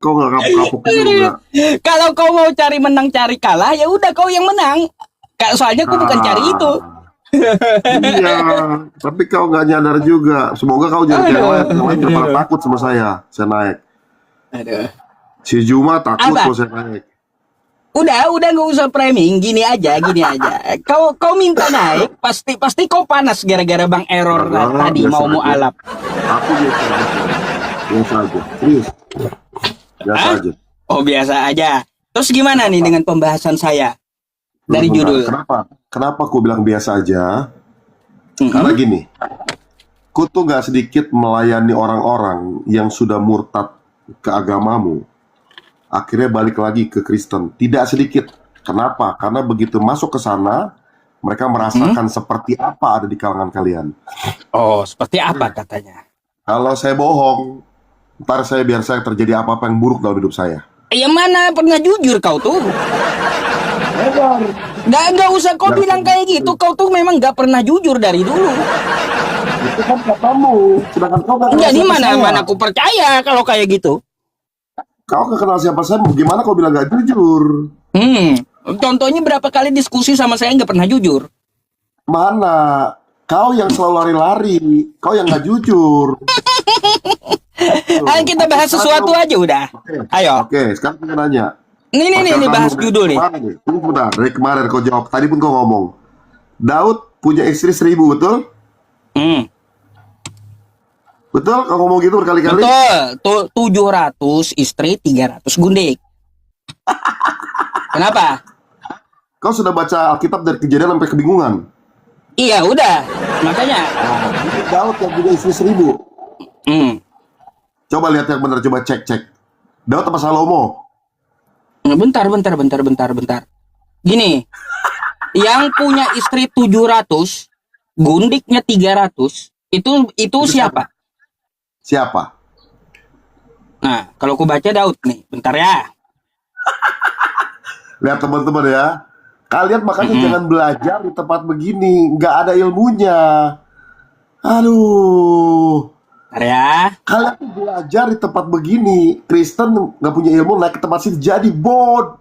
Kau nggak kapok-kapok juga. Kalau kau mau cari menang cari kalah, ya udah kau yang menang. Soalnya aku bukan cari itu. Iya, tapi kau nggak nyadar juga. Semoga kau jadi kayak yang lain nggak pada takut sama saya naik. Aduh. Si Juma takut Apa? kalau saya naik. Udah nggak usah framing, gini aja. Kau minta naik, pasti kau panas gara-gara Bang Error tadi Biasa mau aja. alap. Aku biasa aja. Serius, biasa Hah? aja. Oh biasa aja. Terus gimana nih dengan pembahasan saya dari Bentar. judul? Kenapa aku bilang biasa aja? Karena Mhm. gini, ku tuh nggak sedikit melayani orang-orang yang sudah murtad ke agamamu, akhirnya balik lagi ke Kristen. Tidak sedikit. Kenapa? Karena begitu masuk ke sana, mereka merasakan seperti apa ada di kalangan kalian. Oh, seperti apa katanya? Kalau saya bohong, ntar biar saya terjadi apa-apa yang buruk dalam hidup saya. Yang mana pernah jujur kau tuh? Nggak usah kau bilang kayak gitu. Kau tuh memang nggak pernah jujur dari dulu. Itu kan katamu, sedangkan kau nggak kenal Jadi siapa saya. mana aku percaya kalau kayak gitu. Kau nggak kenal siapa saya, gimana kau bilang nggak jujur? Contohnya berapa kali diskusi sama saya nggak pernah jujur. Mana? Kau yang selalu lari-lari, kau yang nggak jujur. Ayo kita bahas sesuatu aja udah. Ayo. Oke, sekarang kita nanya. Ini bahas judul nih. Tunggu sebentar, dari kemarin kau jawab, tadi pun kau ngomong. Daud punya istri 1000, betul? Hmm. Betul? Kau ngomong gitu berkali-kali? Betul. 700 istri, 300 gundik. Kenapa? Kau sudah baca Alkitab dari Kejadian sampai kebingungan. Iya udah. Makanya. Ini Daud yang punya istri 1000. Hmm. Coba lihat yang benar, coba cek. Daud apa Salomo? Bentar. Gini, yang punya istri 700, gundiknya 300, itu siapa? Siapa? Nah, kalau aku baca Daud nih, bentar ya. Lihat teman-teman ya. Kalian makanya jangan belajar di tempat begini, nggak ada ilmunya. Aduh. Bentar ya. Kalian tuh belajar di tempat begini, Kristen nggak punya ilmu, naik ke tempat sini jadi botol,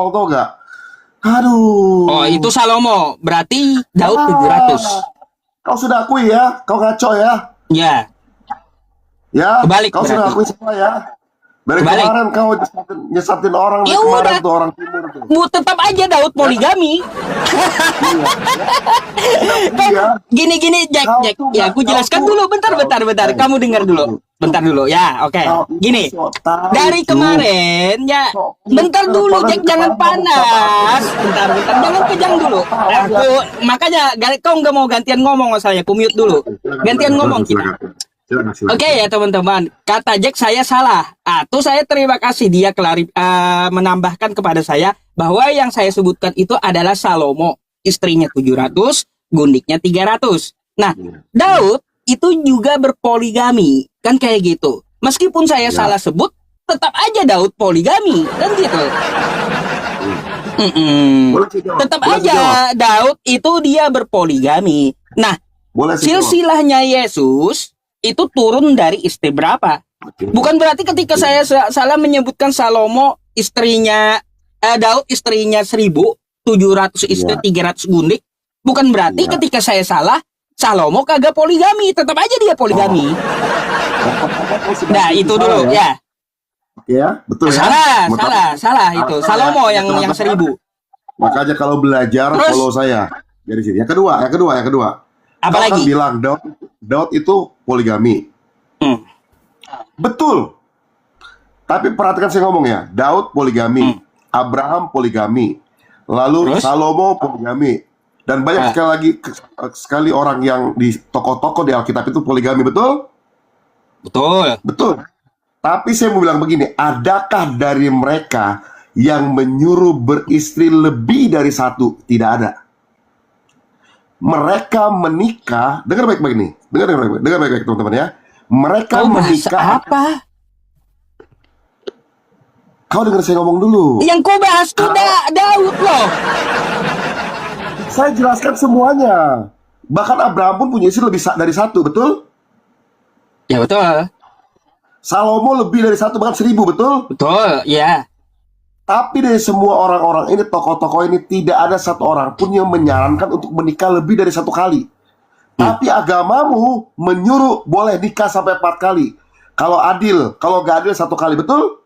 tau nggak? Aduh. Oh, itu Salomo, berarti Daud 700. Kau sudah akui ya, kau ngaco ya, Ya, ya. Kebalik Kau sudah berarti. akui semua ya. Dari Kebalik. kemarin kau nyesatin orang dari Ya kemarin udah. tuh orang timur tuh. tetap aja Daud poligami. Iya. Gini, Jack. Kau tuh Ya, nggak- aku jelaskan kau tuh- dulu. Bentar. Kamu dengar dulu. Bentar dulu. Ya, oke. Kau itu Gini, so tahu, dari Cu. kemarin ya. Kok- Bentar dulu, Padahal Jack. di Jangan kepala kamu sama panas. aku. Bentar. Jangan kejang dulu. Makanya kau nggak mau gantian ngomong sama saya. Aku mute dulu. Gantian ngomong kita. Silakan. Oke ya teman-teman, kata Jack saya salah. Tuh saya terima kasih dia menambahkan kepada saya bahwa yang saya sebutkan itu adalah Salomo, istrinya 700, gundiknya 300. Nah, Daud itu juga berpoligami, kan kayak gitu. Meskipun saya Ya. salah sebut, tetap aja Daud poligami, kan gitu. Boleh sih jawab. Tetap Boleh sih aja jawab. Daud itu dia berpoligami. Nah, Boleh sih jawab. silsilahnya Yesus itu turun dari istri berapa? Bukan berarti ketika saya salah menyebutkan Salomo istrinya Daud istrinya 1000, 700 istri, Iya. 300 gundik. Bukan berarti Iya. ketika saya salah Salomo kagak poligami, tetap aja dia poligami. Nah, itu dulu ya. Oke ya, betul ya. Salah itu. Salomo yang 1000. Makanya kalau belajar Terus? follow saya dari sini. Yang kedua. Apa Kau lagi? kan bilang Daud itu poligami. Hmm. Betul. Tapi perhatikan saya ngomong ya. Daud poligami, Abraham poligami, lalu Terus? Salomo poligami, dan banyak sekali orang yang di tokoh-tokoh di Alkitab itu poligami, betul? Betul. Betul. Tapi saya mau bilang begini, adakah dari mereka yang menyuruh beristri lebih dari satu? Tidak ada. Mereka menikah, dengar baik-baik nih, dengar baik-baik teman-teman ya. Mereka Kau bahasa menikah. apa? Kau dengar saya ngomong dulu. Yang kau bahas tuh Daud loh. Saya jelaskan semuanya. Bahkan Abraham pun punya istri lebih dari satu, betul? Ya betul. Salomo lebih dari 1 bahkan 1000, betul? Betul, ya. Tapi dari semua orang-orang ini, tokoh-tokoh ini, tidak ada satu orang pun yang menyarankan untuk menikah lebih dari 1 kali. Tapi agamamu menyuruh boleh nikah sampai 4 kali. Kalau adil, kalau gak adil 1 kali, betul?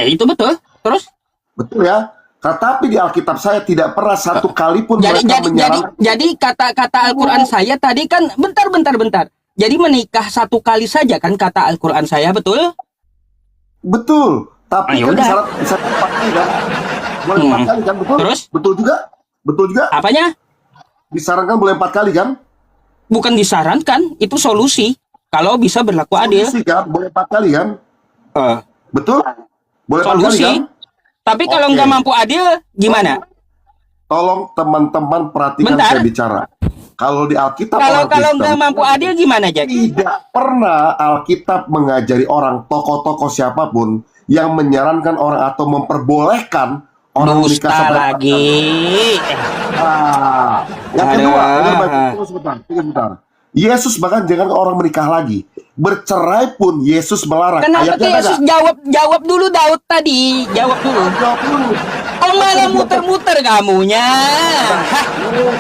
Itu betul. Terus? Betul ya. Tetapi di Alkitab saya tidak pernah 1 kali pun mereka menyarankan. Jadi kata-kata Al-Quran saya tadi kan bentar. Jadi menikah 1 kali saja kan kata Al-Quran saya, betul? Betul. Tapi kan bisa 4 kali kan? Boleh 4 kali kan, betul? Terus? Betul juga? Betul juga? Apanya? Disarankan boleh 4 kali kan? Bukan disarankan, itu solusi. Kalau bisa berlaku adil. Solusi kan? Boleh 4 kali kan? Betul? Boleh 4 kali Solusi. kan? Tapi kalau nggak mampu adil, gimana? Tolong teman-teman perhatikan Bentar. saya bicara. Kalau di Alkitab Kalau orang Kristen, nggak mampu adil gimana, Jack? tidak pernah Alkitab mengajari orang, tokoh-tokoh siapapun yang menyarankan orang atau memperbolehkan orang menikah Dusta sampai lagi. Yang kedua, tunggu sebentar. Yesus bahkan jangan orang menikah lagi, bercerai pun Yesus melarang. Kenapa tuh Yesus jawab dulu Daud tadi? Jawab dulu. Oh, malah muter-muter kamunya.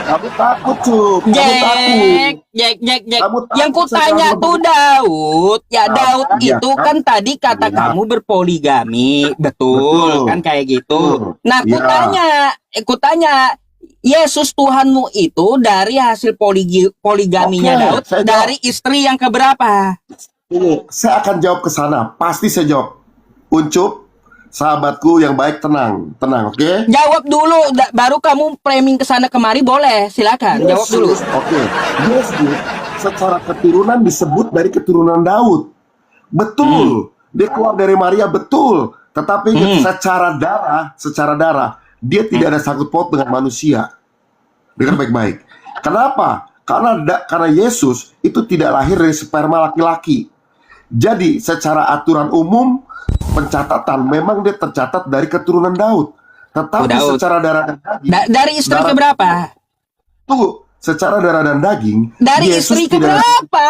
Kamu takut, Cuk. Kamu takut. Jack. Kamu takut Yang kutanya sekarang. tuh Daud. Ya Daud iya, itu kan? kan tadi kata Iya. kamu berpoligami. Betul, Betul. kan kayak gitu. Betul. Nah, Iya. kutanya Yesus Tuhanmu itu dari hasil poligaminya Oke, Daud saya jawab. dari istri yang keberapa? Ini, saya akan jawab ke sana. Pasti saya jawab. Uncup, sahabatku yang baik, tenang, oke? Jawab dulu, baru kamu framing ke sana kemari boleh, silakan jawab dulu. Oke. Yesus secara keturunan disebut dari keturunan Daud. Betul. Dia keluar dari Maria, betul. Tetapi secara darah, dia tidak ada sangkut paut dengan manusia. Dengar baik-baik. Kenapa? Karena Yesus itu tidak lahir dari sperma laki-laki. Jadi secara aturan umum pencatatan memang dia tercatat dari keturunan Daud. Tetapi Daud. secara darah dan daging, Dari istri keberapa? secara darah dan daging, Dari Yesus istri tidak. keberapa?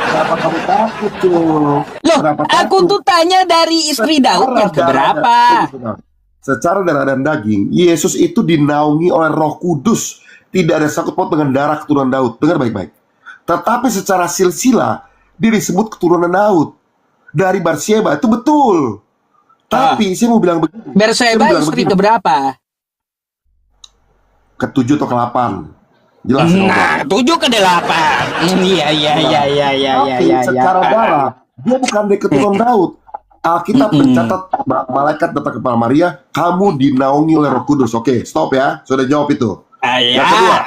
Kenapa kamu takut, Cuk? Loh, Kenapa aku takut? tuh tanya dari istri Daud yang keberapa? Secara darah dan daging, Yesus itu dinaungi oleh Roh Kudus. Tidak ada sangkut paut dengan darah keturunan Daud. Dengar baik-baik. Tetapi secara silsilah, dia disebut keturunan Daud. Dari Batseba, itu betul. Tapi saya mau bilang begini. Berseba istri keberapa? Ke-7 atau ke-8. Jelas. Nah, 7 ke 8. Iya. Secara darah, dia bukan dari keturunan Daud. Alkitab mencatat malaikat datang kepada Maria, kamu dinaungi oleh Roh Kudus. Oke, stop ya. Sudah jawab itu. Yang kedua.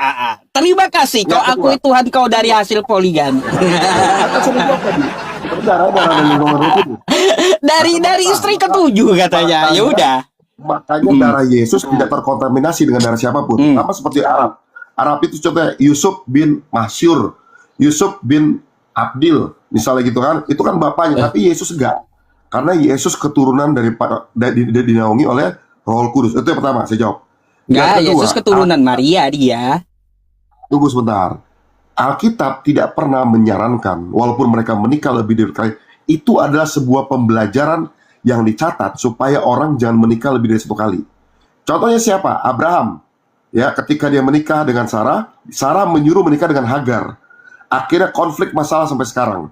Terima kasih kau Yang kedua. akui Tuhan kau dari hasil poligami. Sudah jawab tadi. Darah dan Roh Kudus. dari istri ke-7 katanya. Ya udah. Makanya darah Yesus tidak terkontaminasi dengan darah siapapun. Sama seperti Arab. Arab itu contohnya Yusuf bin Masyur, Yusuf bin Abdil, misalnya gitu kan. Itu kan bapaknya, tapi Yesus enggak. Karena Yesus keturunan dinaungi oleh Roh Kudus. Itu yang pertama, saya jawab. Enggak, Yesus keturunan Maria dia. Tunggu sebentar. Alkitab tidak pernah menyarankan, walaupun mereka menikah lebih dari kali, itu adalah sebuah pembelajaran yang dicatat supaya orang jangan menikah lebih dari 1 kali. Contohnya siapa? Abraham. Ya, ketika dia menikah dengan Sarah, Sarah menyuruh menikah dengan Hagar. Akhirnya konflik masalah sampai sekarang.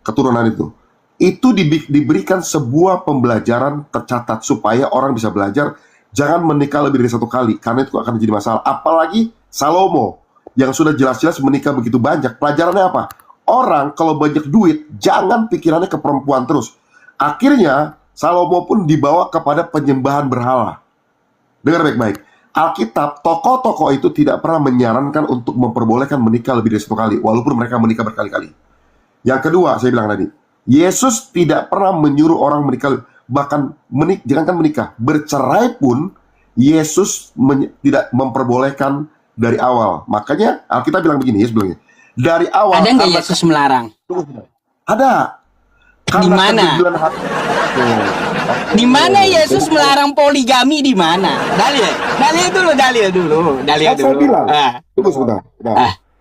Keturunan itu. Itu diberikan sebuah pembelajaran tercatat supaya orang bisa belajar jangan menikah lebih dari 1 kali, karena itu akan jadi masalah. Apalagi Salomo yang sudah jelas-jelas menikah begitu banyak. Pelajarannya apa? Orang kalau banyak duit jangan pikirannya ke perempuan terus. Akhirnya Salomo pun dibawa kepada penyembahan berhala. Dengar baik-baik. Alkitab, tokoh-tokoh itu tidak pernah menyarankan untuk memperbolehkan menikah lebih dari 1 kali, walaupun mereka menikah berkali-kali. Yang kedua, saya bilang tadi, Yesus tidak pernah menyuruh orang menikah, bahkan jangankan menikah, bercerai pun Yesus tidak memperbolehkan dari awal. Makanya Alkitab bilang begini, Yesus bilang dari awal. Ada nggak Yesus melarang? Ada. Di mana? Di mana Yesus melarang poligami di mana? Dalil dulu. Saya bilang. Tunggu sebentar.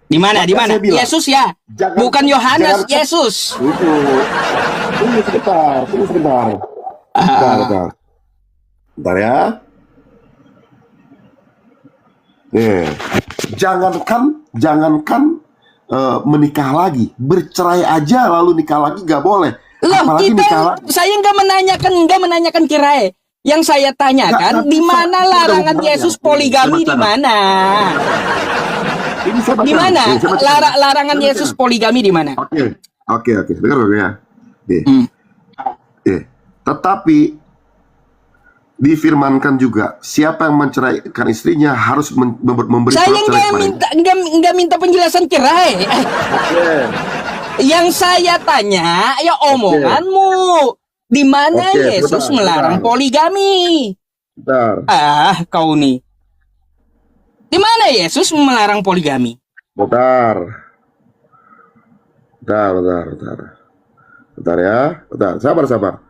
Di mana? Di Maka mana? saya bilang, Yesus ya. jangan, Bukan Yohanes, jangan Yesus. itu. Tunggu sebentar, tunggu sebentar. Bentar, Ah, bentar. Bentar ya. Nih, jangankan menikah lagi, bercerai aja lalu nikah lagi nggak boleh. loh, Apalagi nikah lagi. saya nggak menanyakan cerai. Yang saya tanyakan, Nggak di bisa. mana Itu udah larangan hubungannya. Yesus Ini poligami saya di baca. mana? Ini saya baca. Di mana? Nih, saya baca. Larangan Saya baca. Yesus poligami di mana? Oke, oke. Dengar dulu ya. Nih, Hmm. Tetapi difirmankan juga, siapa yang menceraikan istrinya harus memberi Saya surat cerai nggak minta penjelasan cerai. Oke. Yang saya tanya ya omonganmu. Di mana Oke, Yesus sebentar, melarang sebentar. poligami? Bentar, Kau nih. Di mana Yesus melarang poligami? bentar. Bentar ya. Bentar, sabar.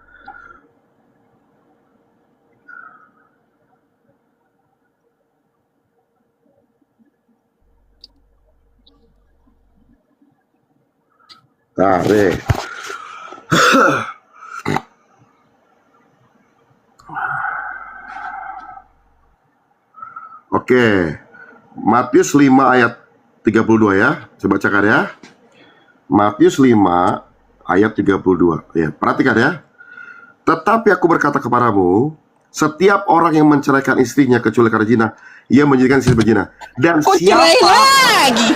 Nah, nih. Oke. Matius 5 ayat 32 ya. Saya bacakan ya. Matius 5 ayat 32. Ya, perhatikan ya. Tetapi aku berkata kepadamu, setiap orang yang menceraikan istrinya kecuali karena zina, ia menjadikan istri berzina. Dan Kok cerai siapa? lagi?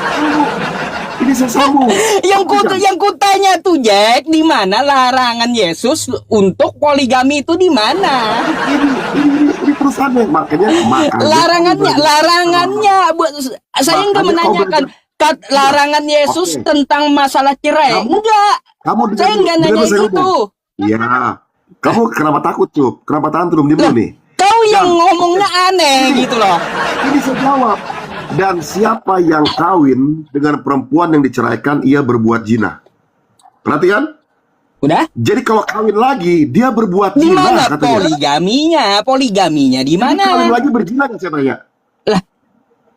Ini saya sambung. Yang kutanya tuh Jack, di mana larangan Yesus untuk poligami itu di mana? Ini perusahaannya, makanya Larangannya. Saya nggak Makanya kau menanyakan larangan Yesus Oke. tentang masalah cerai. Enggak. Kamu Saya nggak nanya itu. Iya. Kamu kenapa takut, Cup? Kenapa tantrum dulu Loh, nih? Kau yang ngomongnya aneh gitu loh. Ini saya jawab. Dan siapa yang kawin dengan perempuan yang diceraikan, ia berbuat zina. Perhatikan. Udah? Jadi kalau kawin lagi, dia berbuat Di zina mana katanya. poligaminya di Jadi kawin mana? lagi berzina kan saya tanya. Lah,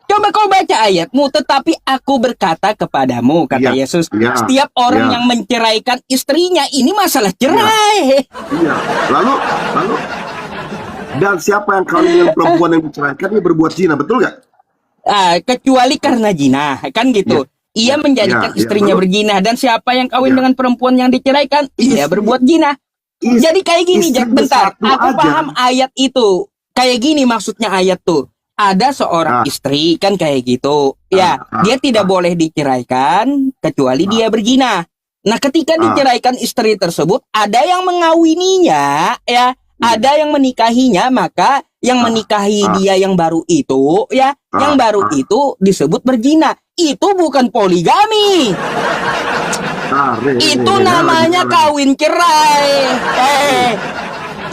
coba kau baca ayatmu, tetapi aku berkata kepadamu, kata Iya, Yesus, iya, setiap orang iya. yang menceraikan istrinya, ini masalah cerai. Iya. Lalu dan siapa yang kawin dengan perempuan yang diceraikan, dia berbuat zina, betul nggak? Kecuali karena zina, kan gitu. Ia menjadikan istrinya Lalu, berzina, dan siapa yang kawin Iya. dengan perempuan yang diceraikan, ia berbuat zina. Jadi kayak gini, Jack, istri bentar. satu Aku aja. paham ayat itu. Kayak gini maksudnya ayat tuh. Ada seorang istri kan kayak gitu. Ya, dia tidak boleh diceraikan kecuali dia berzina. Nah, ketika diceraikan istri tersebut, ada yang mengawininya, ya, ada yang menikahinya, maka yang menikahi dia yang baru itu, ya, yang baru itu disebut berzina. Itu bukan poligami. Itu namanya kawin cerai.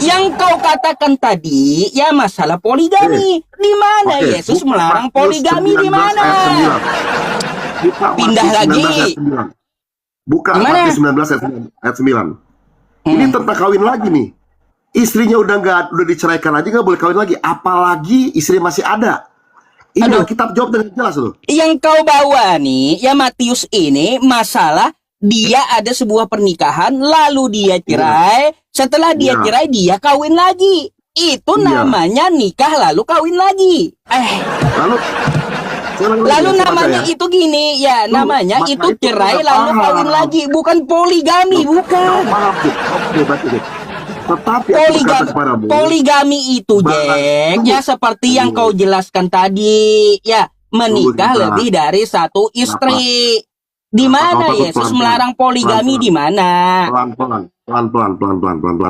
Yang kau katakan tadi, ya masalah poligami. Di mana Yesus melarang poligami di mana? Pindah lagi. Buka Matius 19 ayat 9. Ini tentang kawin lagi nih. Istrinya udah diceraikan aja nggak boleh kawin lagi. Apalagi istri masih ada. Ini kitab jawab dengan jelas loh. Yang kau bawa nih, ya Matius ini masalah dia ada sebuah pernikahan, lalu dia cerai. Setelah dia cerai, dia kawin lagi. Itu namanya nikah lalu kawin lagi. Lalu namanya itu gini, ya namanya itu cerai lalu kawin lagi, bukan poligami, bukan. Tetapi poligami itu, Jack, ya seperti yang kau jelaskan tadi, ya menikah lebih dari satu istri. Di mana Yesus melarang poligami di mana? Pelan-pelan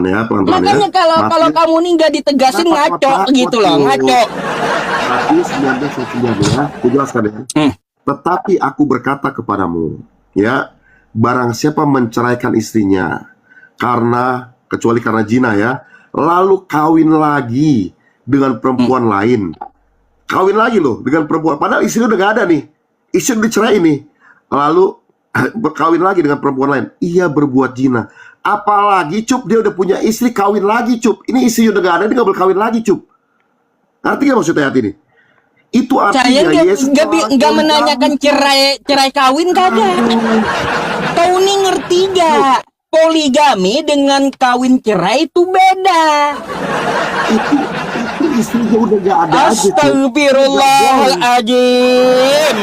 ya, pelan-pelan. Makanya kalau kamu nih nggak ditegasin ngaco gitu loh, ngaco. Matius 19 ya, dijelaskan ya. Tetapi aku berkata kepadamu, ya, barang siapa menceraikan istrinya kecuali karena zina ya, lalu kawin lagi dengan perempuan lain. Kawin lagi loh dengan perempuan, padahal istri udah gak ada nih. Istri udah dicerai nih. Lalu kawin lagi dengan perempuan lain, ia berbuat zina. Apalagi Cup, dia udah punya istri, kawin lagi Cup. Ini istri udah gak ada, dia gak boleh kawin lagi Cup. Ngerti gak maksudnya hati ini? Itu Saya artinya Yesus nggak menanyakan cerai kawin kagak. Kau nih ngerti gak? Poligami dengan kawin cerai itu beda. itu istrinya udah gak ada aja. Astagfirullahaladzim.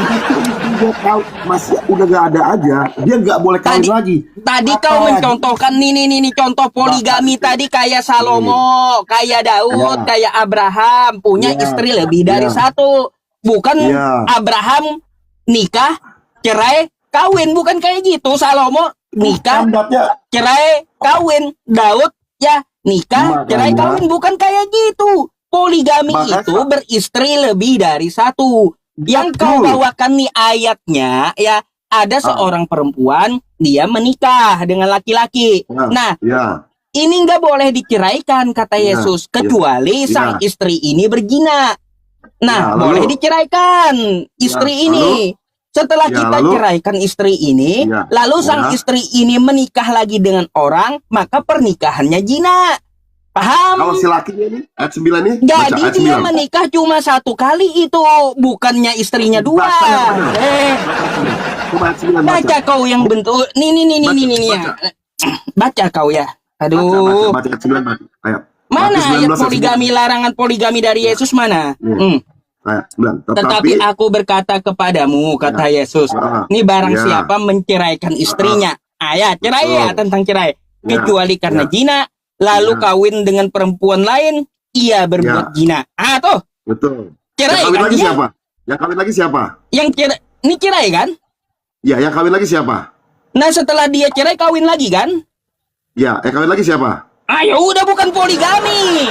Dia tahu masih udah gak ada aja, dia nggak boleh kawin lagi. Tadi Apa kau lagi? mencontohkan nih contoh poligami tadi kayak Salomo, kayak Daud, Ya. kayak Abraham punya Ya. istri lebih dari Ya. satu. Bukan Ya. Abraham nikah, cerai, kawin, bukan kayak gitu. Salomo nikah, Standarnya cerai, kawin. Daud ya nikah, Makanya- cerai, kawin, bukan kayak gitu. Poligami Makanya- itu beristri lebih dari satu. Yang kau Betul. bawakan nih ayatnya ya, ada seorang perempuan dia menikah dengan laki-laki. Ya. Nah, Ya. ini nggak boleh diceraikan kata Ya, Yesus, ya, kecuali ya. sang istri ini berzina. Nah, Ya, lalu? boleh diceraikan istri Ya, ini. Setelah Ya, kita lalu? ceraikan istri ini, Ya, lalu sang ya. istri ini menikah lagi dengan orang, maka pernikahannya zina. Paham? Kalau si lakinya ini ayat 9 ini baca Jadi ayat dia 9. menikah cuma satu kali itu, bukannya istrinya dua. Baca yang benar. Eh, Coba ayat 9 baca. baca kau yang bentuk. Nih ya. Baca kau ya. Aduh. Baca ayat 9 baca. Ayo. Mana Matius ayat 19 ayat poligami, larangan poligami dari Yesus mana? 9. Ayat 9. Tetapi aku berkata kepadamu, kata Yesus, ini barang Ya. siapa menceraikan istrinya, cerai ya, tentang cerai, Ya. kecuali karena Ya. zina, lalu Ya. kawin dengan perempuan lain, ia berbuat zina. Tuh, Betul. cerai Yang kawin kan lagi dia? siapa? Yang kawin lagi siapa? Yang cerai, ini cerai kan? Ya, yang kawin lagi siapa? Nah setelah dia cerai kawin lagi kan? Ya, yang kawin lagi siapa? Ya udah bukan poligami.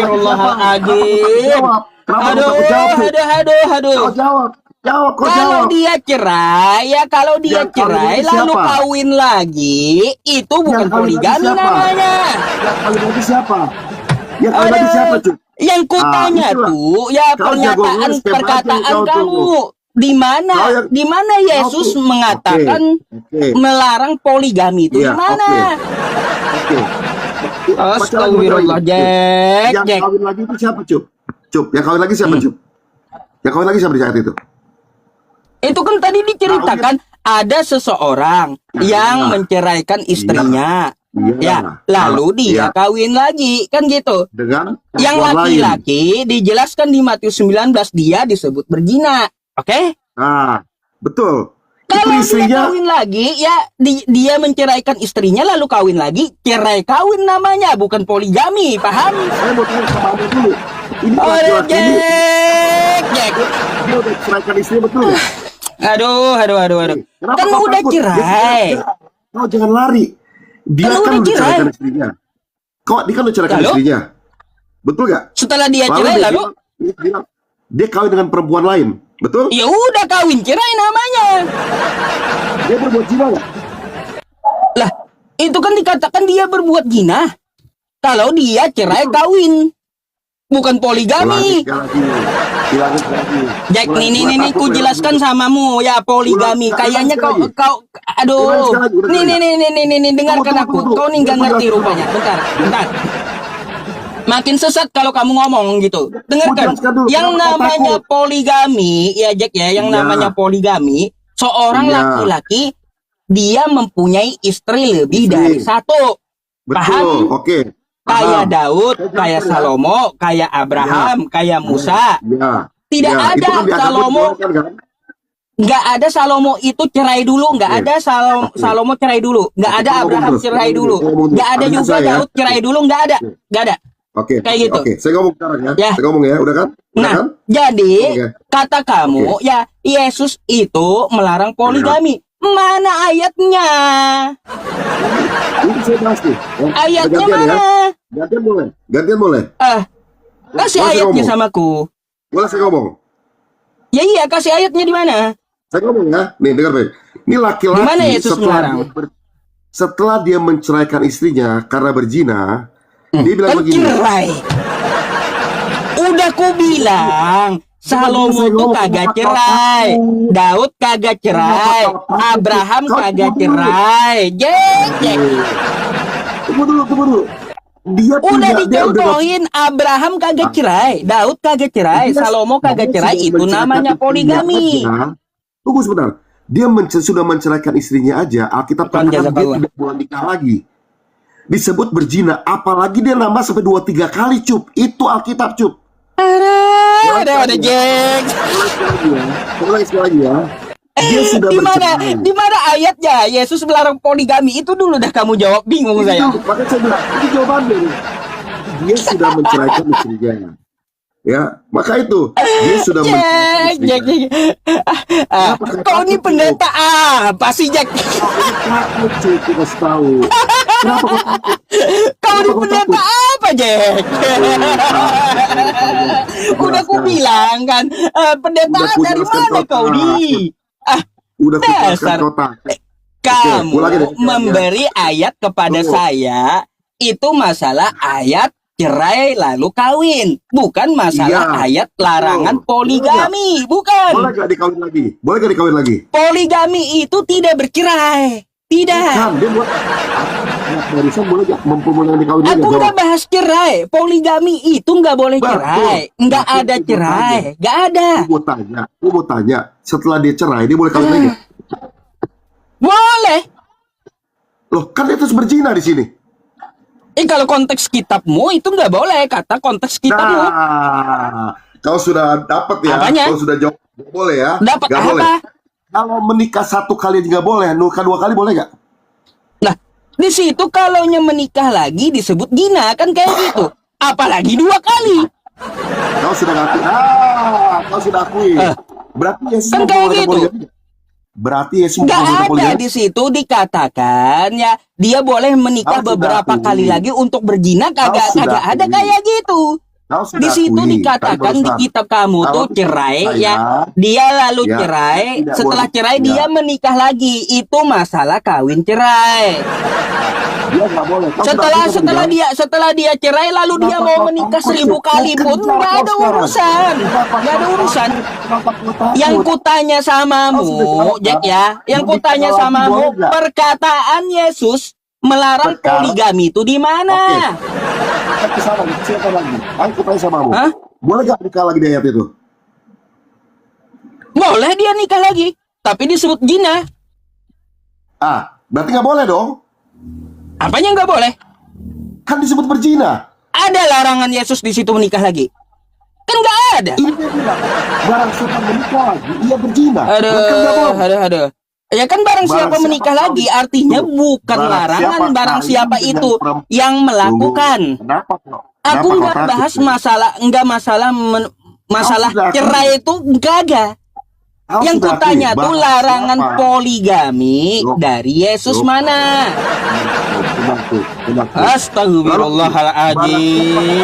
Astagfirullahaladzim. Jawab. Kenapa lu takut jawab tuh? Aduh. Kau jawab. Jawab, kau Kalau jawab. dia cerai, kalau dia Yang kawin cerai lagi lalu siapa? kawin lagi, itu bukan Yang kawin lagi poligami siapa? namanya. Yang kawin lagi siapa? Yang kawin lagi siapa, Cuk? Yang kutanya itulah. tuh, ya Kau pernyataan jago ngurus perkataan kau tuh. kamu. Di mana? Kau yang- Di mana Yesus tuh. mengatakan Oke. melarang poligami itu? Iya, Di mana? Oke. Astagfirullah, Yang Jack. kawin lagi itu siapa, Cuk? Cuk, yang kawin lagi siapa, Cuk? Yang kawin lagi siapa di saat itu? Itu kan tadi diceritakan ada seseorang yang menceraikan istrinya. Ya, lalu dia kawin lagi, kan gitu. dengan Yang perempuan lain. laki-laki dijelaskan di Matius 19 dia disebut berzina. Oke? Nah, betul. Kalau Itu dia istrinya. kawin lagi, ya dia menceraikan istrinya lalu kawin lagi, cerai kawin namanya, bukan poligami, paham? Saya mau tanya sama Anda dulu. Ini Oh, laki-laki ini Jack. dia udah ceraikan istri betul ya? Aduh. Kenapa Kan kau udah takut? cerai. Kau jangan lari. Dia Kan kan udah udah cerai. ceraikan istrinya. Dia kan udah ceraikan Lalu? istrinya. Betul gak? Setelah dia cerai dia lalu bilang, dia kawin dengan perempuan lain. Betul? ya udah kawin cerai namanya. Dia berbuat zina gak? Lah, itu kan dikatakan dia berbuat zina. Kalau dia cerai kawin, bukan poligami. Jack, nih, ku jelaskan samamu ya poligami. Kayaknya kau, aduh. Nih, dengarkan aku. Kau nih nggak ngerti rupanya. Bentar. Makin sesat kalau kamu ngomong gitu. Dengarkan. Yang namanya poligami, ya Jack ya, yang namanya poligami, seorang laki-laki dia mempunyai istri lebih dari satu. Betul, oke. Kayak Daud, kayak Salomo, kayak Abraham, kayak Musa. Ya. Tidak Ya, itu ada kan dianggap Salomo, dibolehkan, kan? nggak ada Salomo itu cerai dulu, nggak ada Salomo cerai dulu, nggak ada Abraham cerai dulu, nggak ada juga Daud cerai dulu, nggak ada. Oke, Kayak gitu. Oke, saya ngomong sekarang ya. Ya. Saya ngomong ya, udah kan? Udah Nah, kan? jadi Oke. kata kamu ya Yesus itu melarang poligami. Mana ayatnya? Ini saya bahas nih. Ya. Ayatnya Gantian mana? Ya. Gantian boleh. Kasih Boleh saya ayatnya ngomong? samaku. Boleh saya ngomong? Ya iya, kasih ayatnya di mana? Saya ngomong ya. Nih, dengar baik. Ini laki-laki Di mana Yesus melarang? Setelah dia menceraikan istrinya karena berzina, dia bilang Kan begini. cerai. Udah ku bilang, Salomo tuh kagak cerai, Daud kagak cerai, Abraham kagak cerai. Jack. Tunggu dulu. Dia Udah punya, dia udah dicontohin, Abraham kagak cerai, Daud kagak cerai, dia, Salomo kagak dia cerai, sudah itu menceraikan namanya istrinya poligami. aja. Tunggu sebentar. Dia sudah menceraikan istrinya aja. Alkitab Bukan katakan dia jazakallah. tidak boleh nikah lagi. Disebut berzina, apalagi dia nambah sampai 2-3 kali, Cup. Itu Alkitab, Cup. Ada Jack. Ulangi sekali lagi ya. Dia sudah Di mana? bercerai. Di mana ayatnya Yesus melarang poligami? Itu dulu dah kamu jawab, bingung saya. Itu, makanya saya bilang, itu jawabannya nih. Dia sudah menceraikan istrinya. Ya, maka itu dia sudah menceraikan Jack, istrinya. kau ini pendeta apa sih Jack? Takut, cuy, kita tahu. Kenapa kau takut? Kau ini Kenapa kau pendeta takut? apa Jack? Udah aku bilang kan, pendeta Udah ku dari jelaskan mana kau kau takut. di? Udah ku Dasar. jelaskan kau takut. Kamu ulangi deh, memberi ayat kepada Tunggu. saya itu masalah ayat cerai lalu kawin, bukan masalah Iya. ayat larangan Betul. poligami, Boleh bukan. gak dikawin lagi? Boleh gak dikawin lagi? Poligami itu tidak bercerai, tidak. Kan, dia buat barusan boleh gak mempermulai dikawin lagi? Aku Jawab. nggak bahas cerai, poligami itu nggak boleh Betul. cerai, nggak Betul, ada itu cerai, nggak ada. Aku mau tanya, setelah dia cerai, dia boleh kawin lagi? Boleh. Loh, kan dia terus berzina di sini. Kalau konteks kitabmu itu nggak boleh, kata konteks kitabmu. Nah, kau sudah dapat ya? Apanya? Kau sudah jawab, nggak boleh ya? Dapat Nggak apa? boleh. Kalau menikah 1 kali aja nggak boleh, nikah 2 kali boleh nggak? Nah, di situ kalaunya menikah lagi disebut zina kan kayak gitu. Apalagi 2 kali. Kau sudah ngaku. Kau sudah akui. Berarti Yesus Kan kayak memperbolehkan gitu. poligami. Berarti Yesus Nggak memperbolehkan ada poligami. di situ dikatakan ya dia boleh menikah Kau sudah beberapa akui. kali lagi untuk berzina, kagak sudah ada akui. kayak gitu. Kau sudah Di situ akui. dikatakan Kan di barusan. kitab kamu Kalau tuh di cerai kitab ya, saya, dia lalu ya, cerai, tidak setelah boleh. cerai Ya. dia menikah lagi, itu masalah kawin cerai. Dia nggak boleh. Kau Setelah sudah akui, setelah dia cerai lalu dia Kenapa mau kau menikah takut, 1000 Cuk? kali Kau pun kejar nggak kau ada sekarang. urusan, Kenapa nggak ada kau urusan. takut? Kenapa kau takut? Yang kutanya samamu, Kau sudah jawab, Jack kan? ya, yang Menikah kutanya lagi samamu, boleh nggak? perkataan Yesus melarang Sekarang- poligami itu di mana? Kita ke sana, siapa lagi? Aku tanya sama kamu. Hah? Boleh gak nikah lagi di ayat itu? Boleh dia nikah lagi, tapi disebut zina. Berarti nggak boleh dong? Apanya nggak boleh? Kan disebut berzina. Ada larangan Yesus di situ menikah lagi? Kan nggak ada. Ini dia bilang, barang siapa menikah lagi, ia berzina. Berarti kan nggak boleh. Aduh. Ya kan barang siapa siapa menikah kawin. lagi artinya Tuh, bukan barang larangan, siapa barang kawin siapa dengan itu perempuan. yang melakukan. Kenapa kok? Aku nggak bahas masalah, masalah sudah akui. cerai itu enggak. Yang kutanya tuh larangan poligami Loh. dari Yesus Loh. mana? Astagfirullahaladzim. Astagfirullahaladzim.